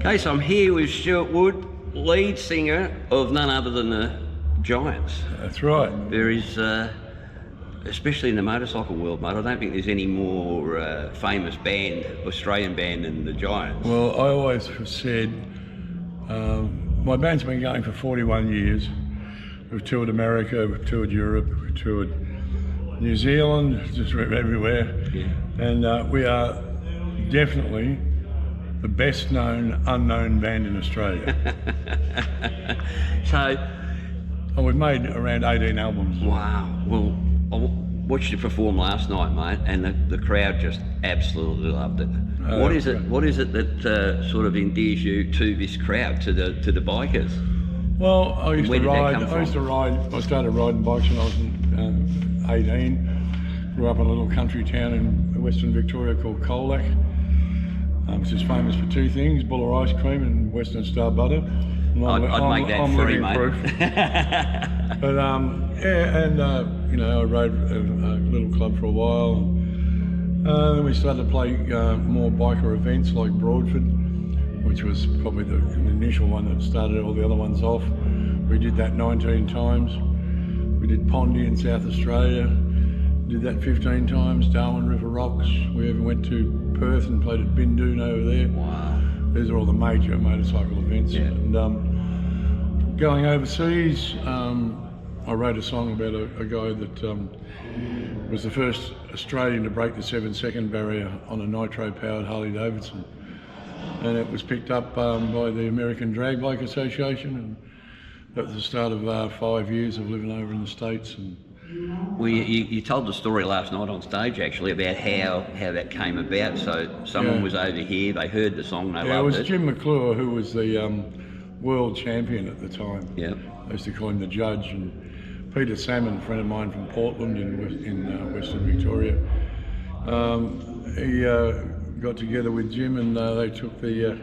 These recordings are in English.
Okay, so I'm here with Stuart Wood, lead singer of none other than the Giants. That's right. There is, especially in the motorcycle world, mate, I don't think there's any more famous band, Australian band than the Giants. Well, I always have said, my band's been going for 41 years. We've toured America, we've toured Europe, we've toured New Zealand, just everywhere. Yeah. And we are definitely the best known unknown band in Australia. So, and we've made around 18 albums. wow. Well, I watched you perform last night, mate, and the crowd just absolutely loved it. What is it that sort of endears you to this crowd, to the bikers? Well, I used Where to did that ride. come from? I started riding bikes when I was 18. Grew up in a little country town in Western Victoria called Colac, which is famous for two things: Buller ice cream and Western Star butter. I'd make that free, mate. But yeah, and you know, I rode a little club for a while. Then we started to play more biker events like Broadford, which was probably the initial one that started all the other ones off. We did that 19 times. We did Pondy in South Australia, did that 15 times, Darwin River Rocks. We even went to Perth and played at Bindoon over there. Wow. These are all the major motorcycle events. Yeah. And going overseas, I wrote a song about a guy that was the first Australian to break the 7-second barrier on a nitro-powered Harley Davidson. And it was picked up by the American Drag Bike Association, and that was the start of 5 years of living over in the States. And Well, you told the story last night on stage, actually, about how that came about. So someone was over here, they heard the song, they loved it. it was Jim McClure, who was the world champion at the time. Yeah. I used to call him the judge. And Peter Salmon, a friend of mine from Portland in Western Victoria, he got together with Jim, and they took the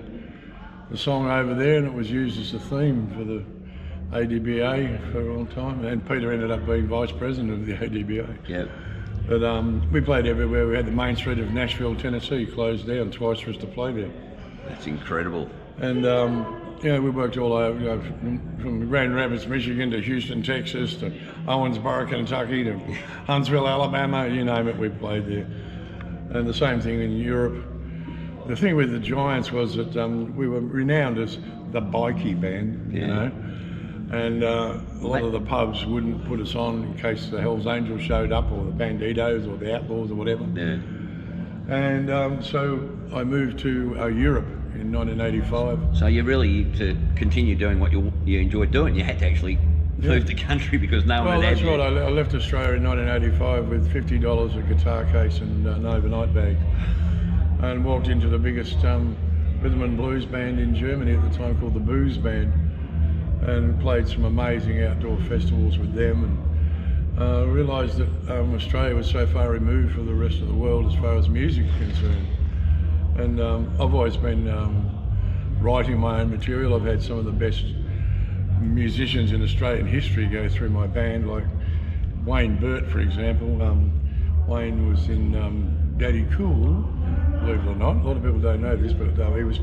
song over there, and it was used as a theme for the ADBA for a long time. And Peter ended up being vice president of the ADBA. Yeah. But we played everywhere. We had the main street of Nashville, Tennessee closed down twice for us to play there. That's incredible. And yeah, we worked all over, you know, from Grand Rapids, Michigan to Houston, Texas to Owensboro, Kentucky to Huntsville, Alabama, you name it, we played there. And the same thing in Europe. The thing with the Giants was that we were renowned as the bikey band, you know, and a lot of the pubs wouldn't put us on in case the Hells Angels showed up, or the Banditos or the Outlaws or whatever. Yeah. And so I moved to Europe in 1985. So you really, to continue doing what you enjoyed doing, you had to actually move the country because no one had that's right. I left Australia in 1985 with $50, a guitar case and an overnight bag, and walked into the biggest rhythm and blues band in Germany at the time, called the Booze Band, and played some amazing outdoor festivals with them, and realised that Australia was so far removed from the rest of the world as far as music is concerned. And I've always been writing my own material. I've had some of the best musicians in Australian history go through my band, like Wayne Burt, for example. Wayne was in Daddy Cool, believe it or not. A lot of people don't know this, but he was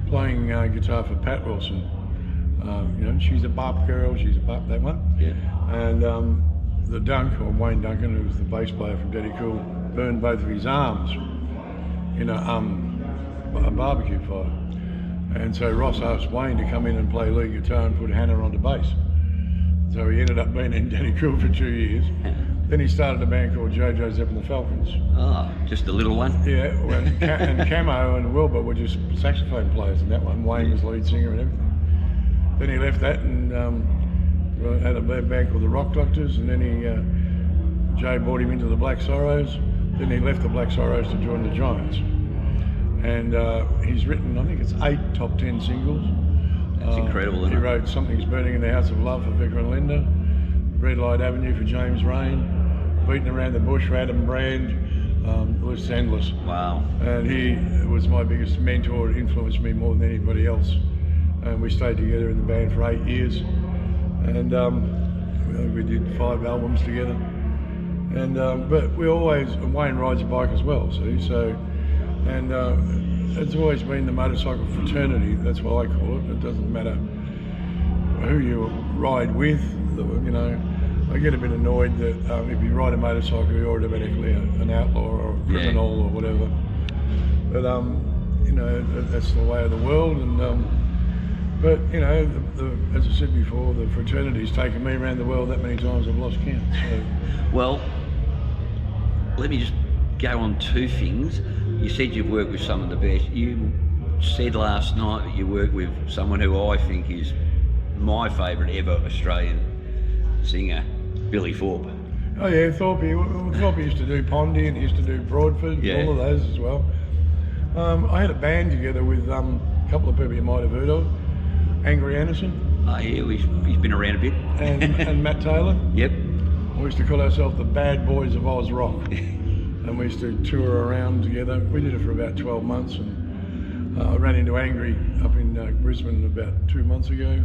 playing guitar for Pat Wilson. You know, She's a Bop Girl, She's a Bop, that one. Yeah. And the Dunk, or Wayne Duncan, who was the bass player from Daddy Cool, burned both of his arms in a barbecue fire. And so Ross asked Wayne to come in and play lead guitar and put Hannah onto bass. So he ended up being in Daddy Cool for 2 years. Then he started a band called JoJo Zepp and the Falcons. Oh, just a little one? Yeah, and Camo and Wilbur were just saxophone players in that one. Wayne was lead singer and everything. Then he left that and had a band called the Rock Doctors, and then Jay brought him into the Black Sorrows. Then he left the Black Sorrows to join the Giants. And he's written, I think it's 8 top 10 singles. That's incredible, isn't He it? wrote Something's Burning in the House of Love for Vicar and Linda, Red Light Avenue for James Rain, Beating Around the Bush for Adam Brand, the list's endless. Wow. And he was my biggest mentor, influenced me more than anybody else. And we stayed together in the band for 8 years. And we did 5 albums together. And but we always, Wayne rides a bike as well, see, so, and it's always been the motorcycle fraternity. That's what I call it. It doesn't matter who you ride with. You know, I get a bit annoyed that if you ride a motorcycle, you're automatically an outlaw or a criminal or whatever. But you know, that's the way of the world. And but you know, as I said before, the fraternity's taken me around the world that many times I've lost count. So. Well, let me just go on two things. You said you've worked with some of the best. You said last night that you worked with someone who I think is my favourite ever Australian singer, Billy Thorpe. Oh yeah, Thorpe. Thorpe used to do Pondy and he used to do Broadford, all of those as well. I had a band together with a couple of people you might have heard of. Angry Anderson. Oh yeah, he's been around a bit. And Matt Taylor. Yep. We used to call ourselves the Bad Boys of Aussie Rock. And we used to tour around together. We did it for about 12 months, and I ran into Angry up in Brisbane about 2 months ago.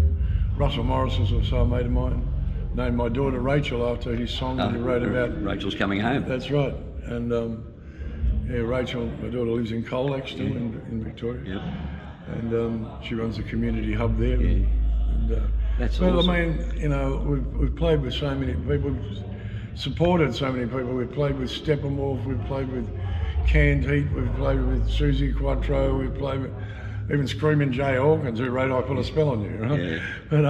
Russell Morris is also a mate of mine. Named my daughter Rachel after his song that he wrote about. Rachel's Coming Home. That's right. And yeah, Rachel, my daughter lives in Colac still in Victoria. Yep. And she runs a community hub there. Yeah. And, that's well, awesome. I mean, you know, we've played with so many people. We've supported so many people. We've played with Steppenwolf, we've played with Canned Heat, we've played with Susie Quattro, we've played with even Screaming Jay Hawkins, who wrote I Put a Spell on You, right? Yeah. But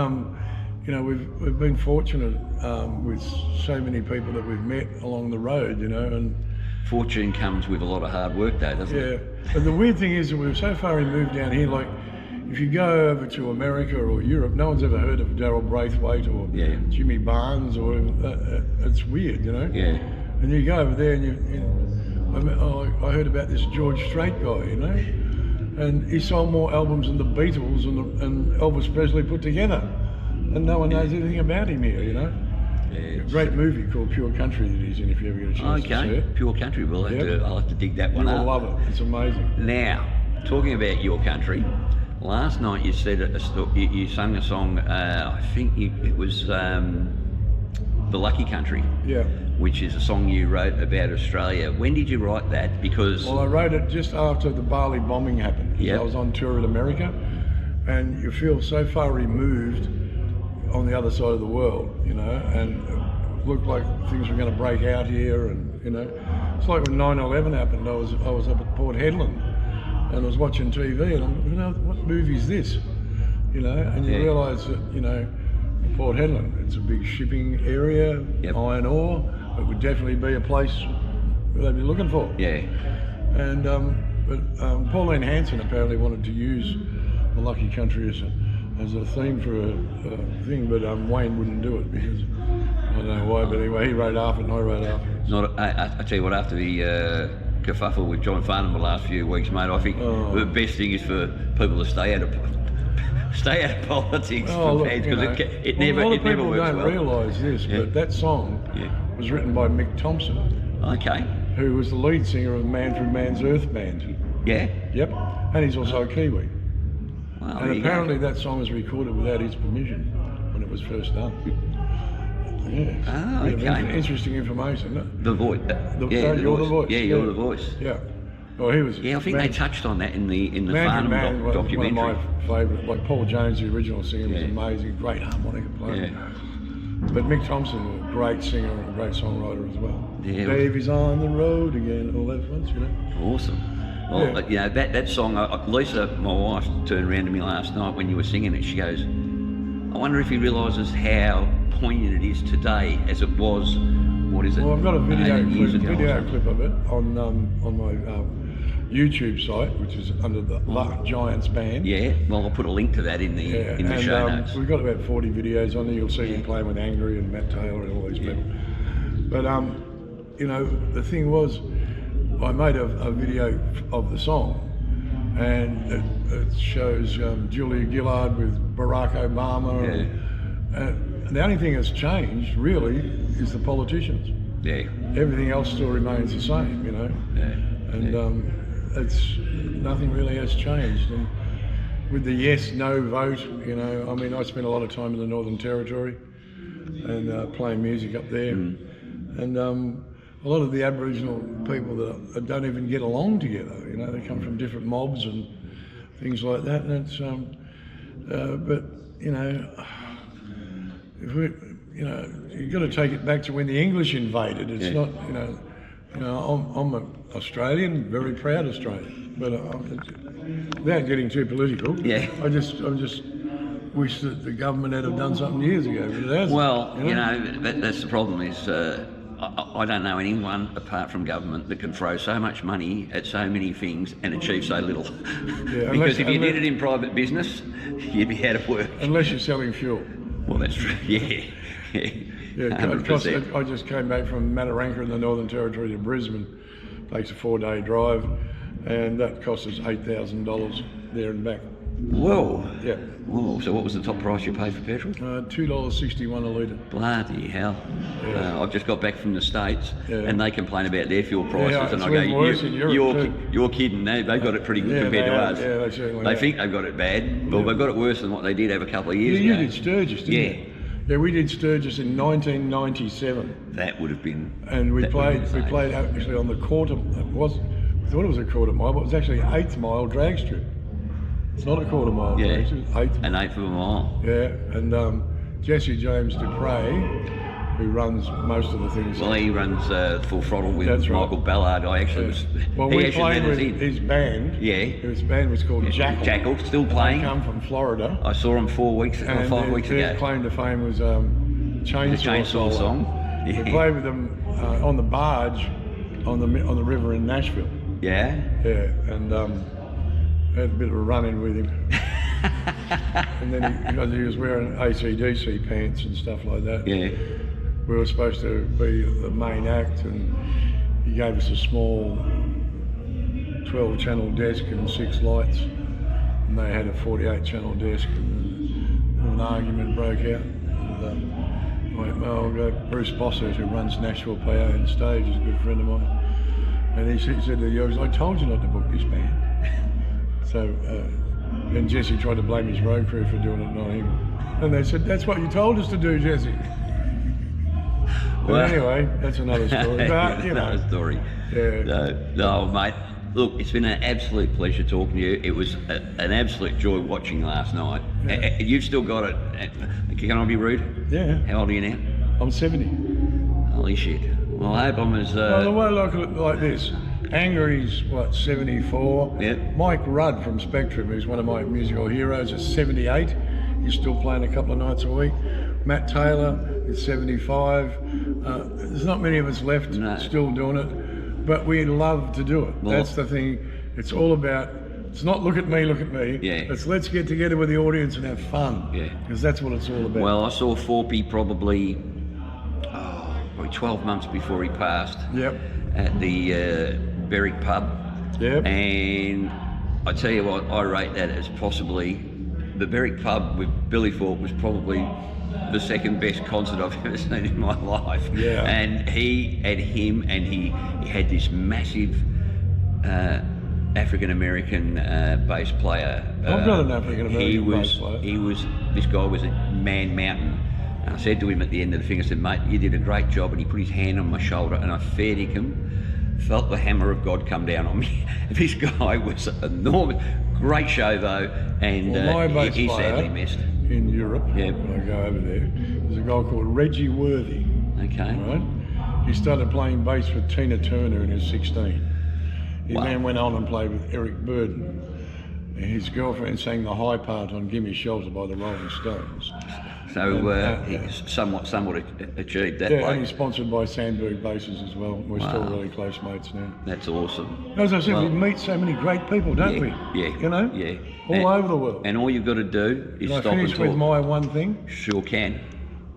you know, we've been fortunate with so many people that we've met along the road, you know, and fortune comes with a lot of hard work though, doesn't it? Yeah. But the weird thing is that we're so far removed down here, like if you go over to America or Europe, no one's ever heard of Daryl Braithwaite or Jimmy Barnes or it's weird, you know? Yeah. And you go over there and I heard about this George Strait guy, you know? And he sold more albums than the Beatles and Elvis Presley put together. And no one knows anything about him here, you know? Yeah, great movie called Pure Country that he's in if you ever get a chance to see it. Pure Country, I'll have to dig that one up. You'll love it, it's amazing. Now, talking about your country, last night you said you sung a song, I think it was The Lucky Country. Yeah. Which is a song you wrote about Australia. When did you write that? Because... Well, I wrote it just after the Vale bombing happened. I was on tour in America, and you feel so far removed on the other side of the world, you know, and it looked like things were going to break out here, and you know, it's like when 9/11 happened. I was up at Port Hedland, and I was watching TV, and I'm, you know, what movie is this, you know? And you realise that, you know, Port Hedland, it's a big shipping area, iron ore. It would definitely be a place they'd be looking for. Yeah. And but Pauline Hanson apparently wanted to use the Lucky Country as a theme for a thing, but Wayne wouldn't do it because I don't know why, but anyway, he wrote half it and I wrote half it. I tell you what, after the kerfuffle with John Farnham the last few weeks, mate, I think the best thing is for people to stay out of politics because it never works well. A lot of people don't realise this, but that song was written by Mick Thompson. Okay. Who was the lead singer of Man from Man's Earth band. Yeah? Yep. And he's also a Kiwi. Wow, and apparently that song was recorded without his permission when it was first done. Yeah. Oh, okay. Interesting information. The voice. You're the voice. Yeah, you're the voice. Yeah. Well, he was. Yeah, I think they touched on that in the Farnham documentary. One of my favourite, like Paul Jones, the original singer, was amazing. Great harmonica player. Yeah. But Mick Thompson, a great singer and a great songwriter as well. Yeah. Davy's on the road again, all that fun, you know. Awesome. Well, you know, that song, Lisa, my wife, turned around to me last night when you were singing it. She goes, I wonder if he realises how poignant it is today as it was, what is it? Well, I've got a video clip of it on my YouTube site, which is under the Giants band. Yeah, well, I'll put a link to that in the show notes. We've got about 40 videos on there. You'll see him playing with Angry and Matt Taylor and all these people. But, you know, the thing was, I made a video of the song, and it shows Julia Gillard with Barack Obama. And the only thing that's changed, really, is the politicians. Yeah. Everything else still remains the same, you know. Yeah. And nothing really has changed. And with the yes/no vote, you know, I mean, I spent a lot of time in the Northern Territory and playing music up there. And a lot of the Aboriginal people that don't even get along together. You know, they come from different mobs and things like that, and it's but you know, if we, you know, you've got to take it back to when the English invaded. It's not, you know, I'm an Australian, very proud Australian, but without getting too political, I just wish that the government had have done something years ago. But it hasn't, well, you know, that's the problem is. I don't know anyone apart from government that can throw so much money at so many things and achieve so little. Because if you did it in private business, you'd be out of work. Unless you're selling fuel. Well, that's true. Yeah. I just came back from Mataranka in the Northern Territory to Brisbane. Takes a 4-day drive, and that cost us $8,000 there and back. Whoa. Yeah. Whoa. So what was the top price you paid for petrol? $2.61 a litre. Bloody hell. Yeah. I've just got back from the States, and they complain about their fuel prices, and I go, you're kidding. They've got it pretty good compared to us. Yeah, they certainly They think they've got it bad. Well, they've got it worse than what they did have a couple of years ago. You did Sturgis, didn't you? Yeah, we did Sturgis in 1997. That would have been. And we played actually on the quarter. We thought it was a quarter mile, but it was actually an 1/8 mile drag strip. It's not a quarter mile. Yeah, it's an eighth of a mile. Yeah, and Jesse James Dupre, who runs most of the things. Well, he runs Full Throttle with Michael right. Ballard. I actually was. Well, we played with his band. Yeah. His band was called Jackal. Jackal, still playing. They come from Florida. I saw him 5 weeks ago. Their claim to fame was Chainsaw Song. Yeah. We played with them on the barge on the river in Nashville. Yeah. Yeah, and had a bit of a run-in with him. And then because he was wearing AC/DC pants and stuff like that. Yeah. We were supposed to be the main act, and he gave us a small 12-channel desk and 6 lights, and they had a 48-channel desk, and an argument broke out. And, I went, well, Bruce Bossert, who runs Nashville PA and stage, is a good friend of mine, and he said to the Yogs, I told you not to book this band. So then Jesse tried to blame his road crew for doing it, not him. And they said, that's what you told us to do, Jesse. Well, anyway, that's another story. But, you know, another story. Yeah. No, mate. Look, it's been an absolute pleasure talking to you. It was an absolute joy watching last night. Yeah. You've still got it. Can I be rude? Yeah. How old are you now? I'm 70. Holy shit. Well, I hope I'm as... Well, the way I look at it like this. Angry's, 74? Yeah. Mike Rudd from Spectrum, who's one of my musical heroes, is 78. He's still playing a couple of nights a week. Matt Taylor is 75. There's not many of us left still doing it, but we love to do it. Well, that's the thing. It's all about, it's not look at me. Yeah. It's let's get together with the audience and have fun. Yeah. Because that's what it's all about. Well, I saw Forpy probably 12 months before he passed. Yep. At the Berwick pub. Yep. And I tell you what, I rate that as possibly, the Berwick pub with Billy Thorpe was probably the second best concert I've ever seen in my life. Yeah. And he had this massive African American bass player. I've got an African American bass player. This guy was a man mountain. And I said to him at the end of the thing, I said, mate, you did a great job. And he put his hand on my shoulder and I fair dinkum, felt the hammer of God come down on me. This guy was enormous. Great show though, and he sadly missed. In Europe, when I go over there, there's a guy called Reggie Worthy. Okay. Right? He started playing bass with Tina Turner when he was 16. He then went on and played with Eric Burdon. And his girlfriend sang the high part on Gimme Shelter by the Rolling Stones. So he somewhat achieved that. Yeah, and he's sponsored by Sandberg Basses as well. We're still really close mates now. That's awesome. As I said, we meet so many great people, don't we? Yeah. You know? Yeah. All over the world. And all you've got to do is stop and talk. Can I finish with my one thing? Sure can.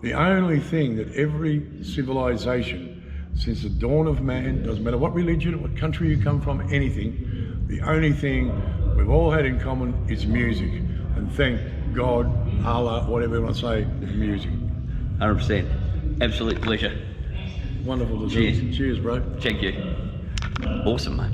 The only thing that every civilization, since the dawn of man, doesn't matter what religion, what country you come from, anything, the only thing we've all had in common is music. And thank God, Allah, whatever you want to say, is music. 100%. Absolute pleasure. Wonderful to Cheers. do. Cheers, bro. Thank you. Awesome, mate.